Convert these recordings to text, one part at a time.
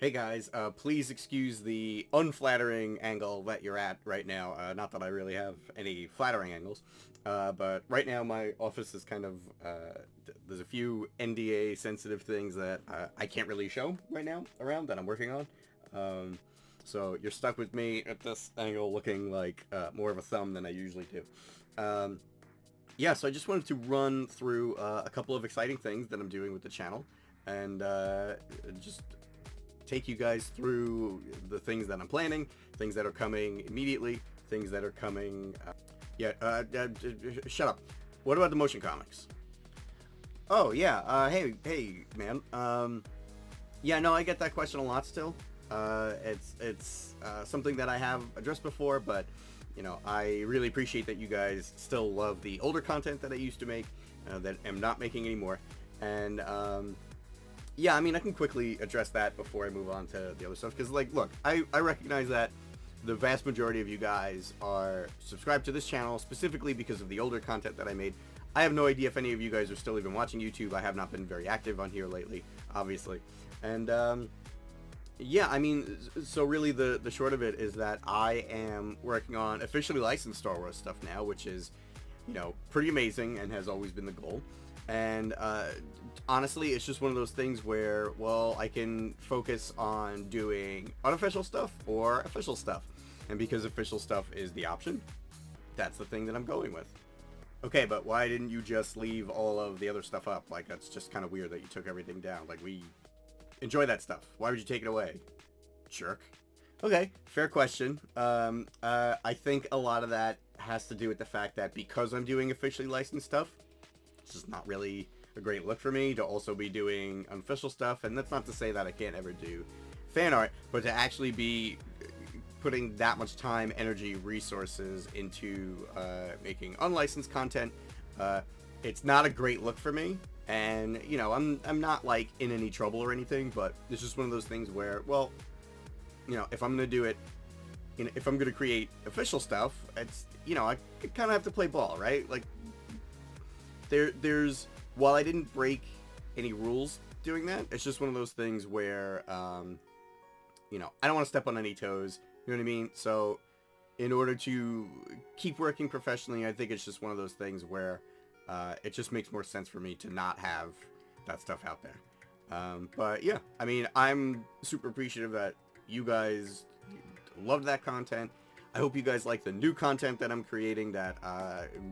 Hey guys, please excuse the unflattering angle that you're at right now. Not that I really have any flattering angles, but right now my office is kind of, there's a few NDA sensitive things that I can't really show right now around that I'm working on. Um, so you're stuck with me at this angle looking like more of a thumb than I usually do. Um, yeah, so I just wanted to run through a couple of exciting things that I'm doing with the channel and just take you guys through the things that I'm planning, things that are coming immediately, things that are coming. Shut up. What about the motion comics? Oh yeah. Hey, man. Yeah, no, I get that question a lot still. It's something that I have addressed before, but I really appreciate that you guys still love the older content that I used to make, that I'm not making anymore, and yeah, I mean, I can quickly address that before I move on to the other stuff. Because, like, look, I recognize that the vast majority of you guys are subscribed to this channel specifically because of the older content that I made. I have no idea if any of you guys are still even watching YouTube. I have not been very active on here lately, obviously. And, yeah, I mean, so really the short of it is that I am working on officially licensed Star Wars stuff now, which is, pretty amazing and has always been the goal. And honestly, it's just one of those things where, well, I can focus on doing unofficial stuff or official stuff. And because official stuff is the option, that's the thing that I'm going with. Okay, but why didn't you just leave all of the other stuff up? Like, that's just kind of weird that you took everything down. Like, we enjoy that stuff. Why would you take it away? Jerk. Okay, fair question. I think a lot of that has to do with the fact that because I'm doing officially licensed stuff, it's just not really a great look for me to also be doing unofficial stuff. And that's not to say that I can't ever do fan art, but to actually be putting that much time, energy, resources into making unlicensed content, it's not a great look for me. And I'm not like in any trouble or anything, but it's just one of those things where, well, if I'm gonna do it, if I'm gonna create official stuff, it's I kind of have to play ball, right? Like there's while I didn't break any rules doing that, it's just one of those things where I don't want to step on any toes. You know what I mean? So in order to keep working professionally, I think it's just one of those things where it just makes more sense for me to not have that stuff out there. But yeah, I mean, I'm super appreciative that you guys loved that content. I hope you guys like the new content that I'm creating that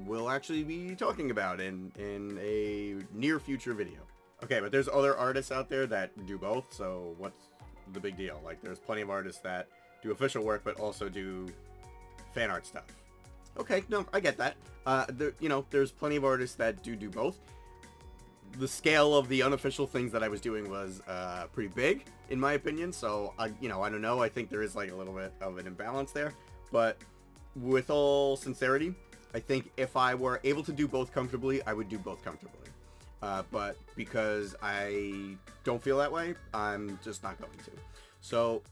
we'll actually be talking about in a near future video. Okay, but there's other artists out there that do both, so what's the big deal? Like, there's plenty of artists that do official work but also do fan art stuff. Okay, no, I get that. There's plenty of artists that do both. The scale of the unofficial things that I was doing was pretty big, in my opinion, so I don't know, I think there is like a little bit of an imbalance there. But with all sincerity, I think if I were able to do both comfortably, I would do both comfortably. But because I don't feel that way, I'm just not going to. So,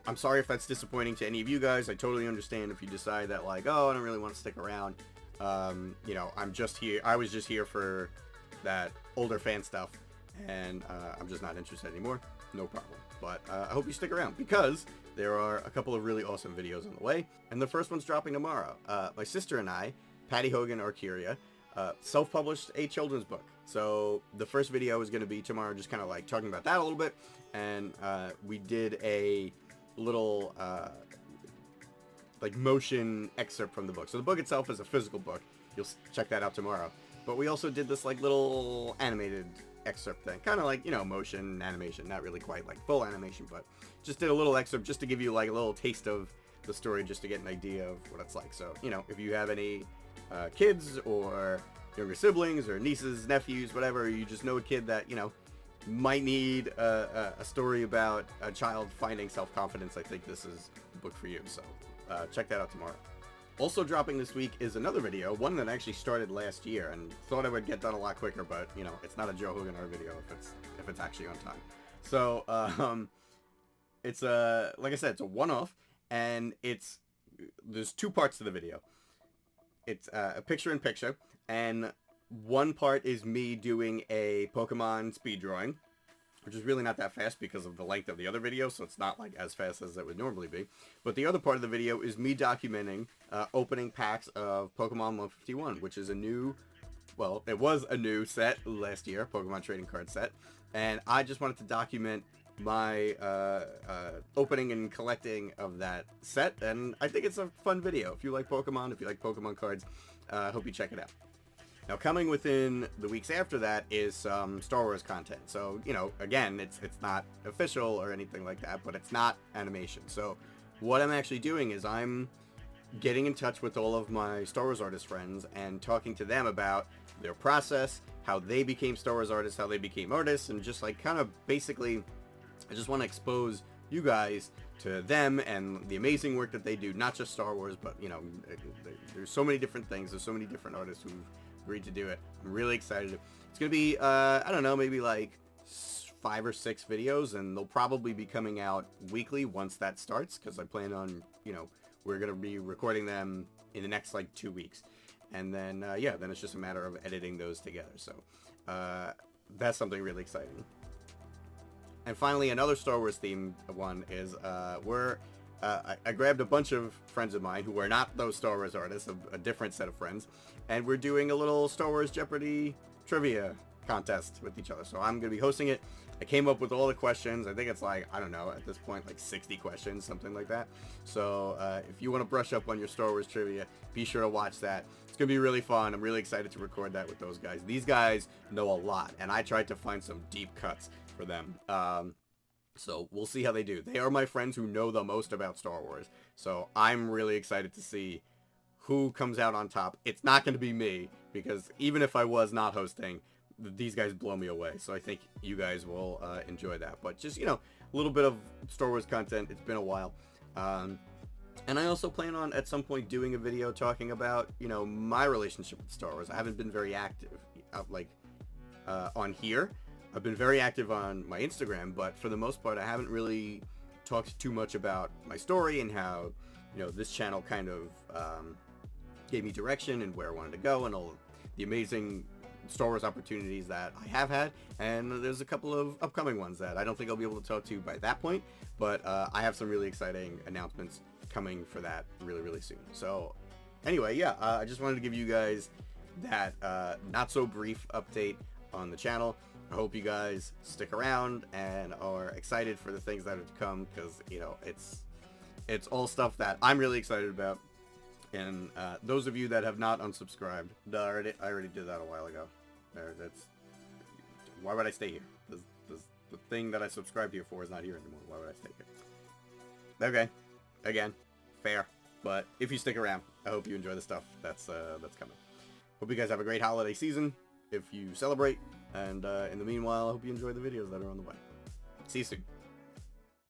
I'm sorry if that's disappointing to any of you guys. I totally understand if you decide that, like, oh, I don't really want to stick around. I'm just here. I was just here for that older fan stuff, and I'm just not interested anymore. No problem. But I hope you stick around because there are a couple of really awesome videos on the way, and the first one's dropping tomorrow. My sister and I, Patty Hogan Arcuria, self-published a children's book. So the first video is going to be tomorrow, just kind of like talking about that a little bit, and we did a little like motion excerpt from the book. So the book itself is a physical book. You'll check that out tomorrow. But we also did this like little animated excerpt thing, kind of like motion animation, not really quite like full animation, but just did a little excerpt just to give you like a little taste of the story, just to get an idea of what it's like. So if you have any kids or younger siblings or nieces, nephews, whatever, you just know a kid that might need a story about a child finding self-confidence, I think this is the book for you. So check that out tomorrow. Also dropping this week is another video, one that actually started last year and thought I would get done a lot quicker, but it's not a Joe Hogan art video if it's actually on time. So it's like I said, it's a one-off, and there's two parts to the video. It's a picture-in-picture, and one part is me doing a Pokemon speed drawing, which is really not that fast because of the length of the other video, so it's not like as fast as it would normally be. But the other part of the video is me documenting opening packs of Pokemon 151, which is a new, well, it was a new set last year, Pokemon trading card set, and I just wanted to document my opening and collecting of that set, and I think it's a fun video. If you like Pokemon, if you like Pokemon cards, I hope you check it out. Now, coming within the weeks after that is some Star Wars content. So, you know, again, it's not official or anything like that, but it's not animation. So, what I'm actually doing is I'm getting in touch with all of my Star Wars artist friends and talking to them about their process, how they became Star Wars artists, how they became artists, and just like kind of basically, I just want to expose you guys to them and the amazing work that they do, not just Star Wars, but, you know, there's so many different things, there's so many different artists who've agreed to do it. I'm really excited. It's gonna be I don't know, maybe like 5 or 6 videos, and they'll probably be coming out weekly once that starts, because I plan on, you know, we're gonna be recording them in the next like 2 weeks, and then yeah, then it's just a matter of editing those together. So that's something really exciting. And finally, another Star Wars themed one is I grabbed a bunch of friends of mine who are not those Star Wars artists, a different set of friends, and we're doing a little Star Wars Jeopardy trivia contest with each other. So I'm going to be hosting it. I came up with all the questions. I think it's like, I don't know, at this point, like 60 questions, something like that. So if you want to brush up on your Star Wars trivia, be sure to watch that. It's going to be really fun. I'm really excited to record that with those guys. These guys know a lot, and I tried to find some deep cuts for them. So we'll see how they do. They are my friends who know the most about Star Wars. So I'm really excited to see who comes out on top. It's not going to be me, because even if I was not hosting, these guys blow me away. So I think you guys will enjoy that. But just, you know, a little bit of Star Wars content. It's been a while. And I also plan on at some point doing a video talking about, you know, my relationship with Star Wars. I haven't been very active on here. I've been very active on my Instagram, but for the most part, I haven't really talked too much about my story and how, you know, this channel kind of gave me direction and where I wanted to go and all the amazing Star Wars opportunities that I have had. And there's a couple of upcoming ones that I don't think I'll be able to talk to by that point, but I have some really exciting announcements coming for that really, really soon. So anyway, yeah, I just wanted to give you guys that not so brief update on the channel. I hope you guys stick around and are excited for the things that are to come, because, you know, it's all stuff that I'm really excited about. And those of you that have not unsubscribed, I already did that a while ago. Why would I stay here? The thing that I subscribed here for is not here anymore. Why would I stay here? Okay, again, fair. But if you stick around, I hope you enjoy the stuff that's coming. Hope you guys have a great holiday season if you celebrate. And in the meanwhile, I hope you enjoy the videos that are on the way. See you soon.